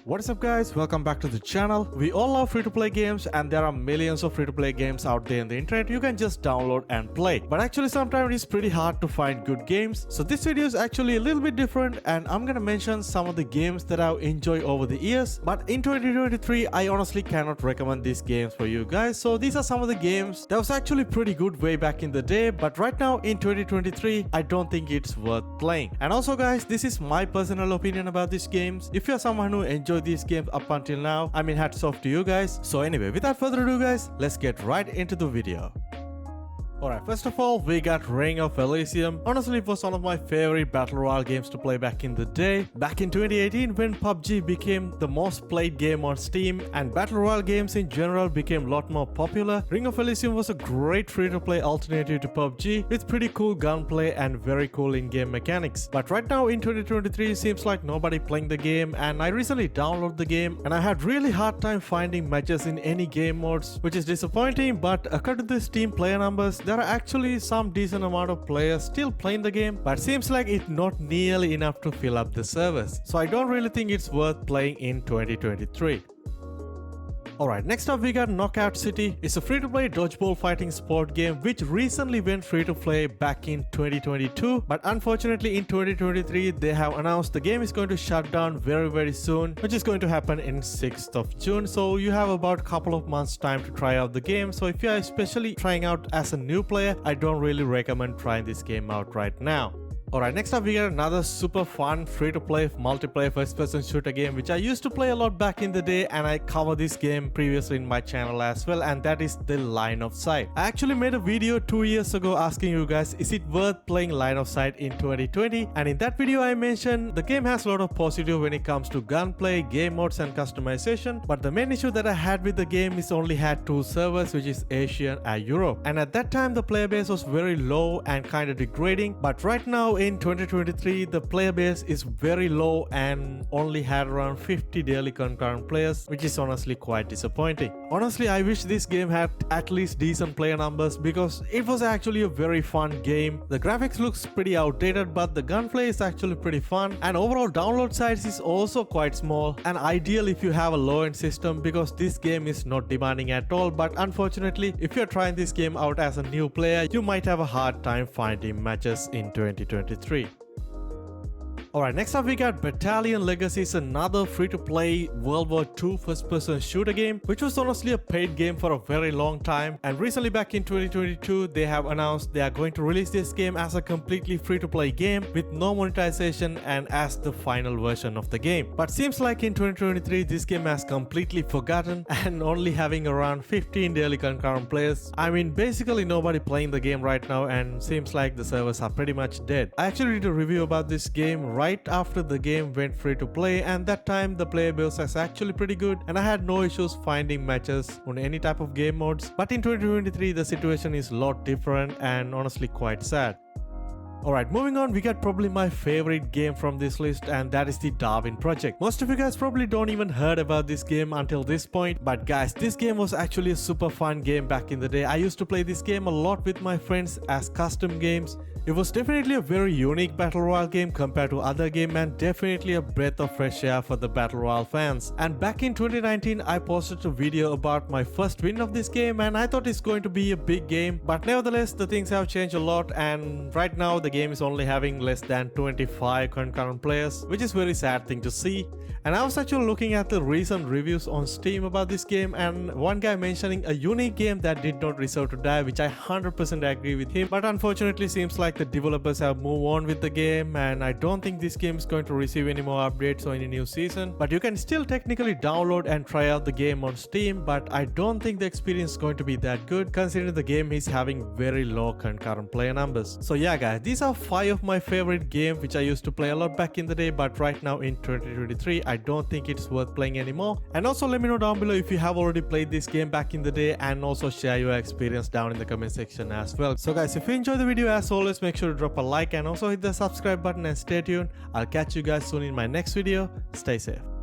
What is up guys, welcome back to the channel. We all love free-to-play games and there are millions of free-to-play games out there in the internet you can just download and play. But actually sometimes it's pretty hard to find good games. So this video is actually a little bit different and I'm gonna mention some of the games that I've enjoyed over the years. But in 2023, I honestly cannot recommend these games for you guys. So these are some of the games that was actually pretty good way back in the day. But right now in 2023, I don't think it's worth playing. And also guys, this is my personal opinion about these games. If you're someone who enjoyed these games up until now, I mean hats off to you guys. So anyway, without further ado guys, let's get right into the video. Alright, first of all, we got Ring of Elysium. Honestly, it was one of my favorite battle royale games to play back in the day. Back in 2018, when PUBG became the most played game on Steam and battle royale games in general became a lot more popular, Ring of Elysium was a great free-to-play alternative to PUBG with pretty cool gunplay and very cool in-game mechanics. But right now in 2023, it seems like nobody playing the game, and I recently downloaded the game and I had really hard time finding matches in any game modes, which is disappointing. But according to the Steam player numbers, there are actually some decent amount of players still playing the game, but seems like it's not nearly enough to fill up the servers. So I don't really think it's worth playing in 2023. Alright, next up we got Knockout City. It's a free-to-play dodgeball fighting sport game which recently went free-to-play back in 2022, but unfortunately in 2023 they have announced the game is going to shut down very soon, which is going to happen in 6th of June. So you have about a couple of months time to try out the game. So if you are especially trying out as a new player, I don't really recommend trying this game out right now. Alright, next up we got another super fun free-to-play multiplayer first-person shooter game which I used to play a lot back in the day, and I covered this game previously in my channel as well, and that is the Line of Sight. I actually made a video 2 years ago asking you guys, is it worth playing Line of Sight in 2020? And in that video I mentioned the game has a lot of positive when it comes to gunplay, game modes and customization, but the main issue that I had with the game is only had 2 servers, which is Asia and Europe, and at that time the player base was very low and kind of degrading. But right now in 2023, the player base is very low and only had around 50 daily concurrent players, which is honestly quite disappointing. Honestly, I wish this game had at least decent player numbers because it was actually a very fun game. The graphics looks pretty outdated, but the gunplay is actually pretty fun, and overall download size is also quite small and ideal if you have a low-end system because this game is not demanding at all. But unfortunately, if you're trying this game out as a new player, you might have a hard time finding matches in 2023. Alright, next up we got Battalion Legacy. Is another free-to-play World War II first-person shooter game, which was honestly a paid game for a very long time. And recently back in 2022, they have announced they are going to release this game as a completely free-to-play game with no monetization and as the final version of the game. But seems like in 2023, this game has completely forgotten and only having around 15 daily concurrent players. I mean, basically nobody playing the game right now, and seems like the servers are pretty much dead. I actually did a review about this game right after the game went free to play, and that time the player base was actually pretty good and I had no issues finding matches on any type of game modes. But in 2023 the situation is a lot different and honestly quite sad. Alright, moving on, we got probably my favorite game from this list, and that is the Darwin Project. Most of you guys probably don't even heard about this game until this point, but guys, this game was actually a super fun game back in the day. I used to play this game a lot with my friends as custom games. It was definitely a very unique battle royale game compared to other games, and definitely a breath of fresh air for the battle royale fans. And back in 2019, I posted a video about my first win of this game, and I thought it's going to be a big game, but nevertheless the things have changed a lot, and right now the game is only having less than 25 concurrent players, which is very sad thing to see. And I was actually looking at the recent reviews on Steam about this game, and one guy mentioning a unique game that did not deserve to die, which I 100% agree with him. But unfortunately seems like the developers have moved on with the game, and I don't think this game is going to receive any more updates or any new season. But you can still technically download and try out the game on Steam, but I don't think the experience is going to be that good considering the game is having very low concurrent player numbers. So yeah guys, these are 5 of my favorite games which I used to play a lot back in the day, but right now in 2023 I don't think it's worth playing anymore. And also let me know down below if you have already played this game back in the day, and also share your experience down in the comment section as well. So guys, if you enjoyed the video, as always, make sure to drop a like and also hit the subscribe button and stay tuned. I'll catch you guys soon in my next video. Stay safe.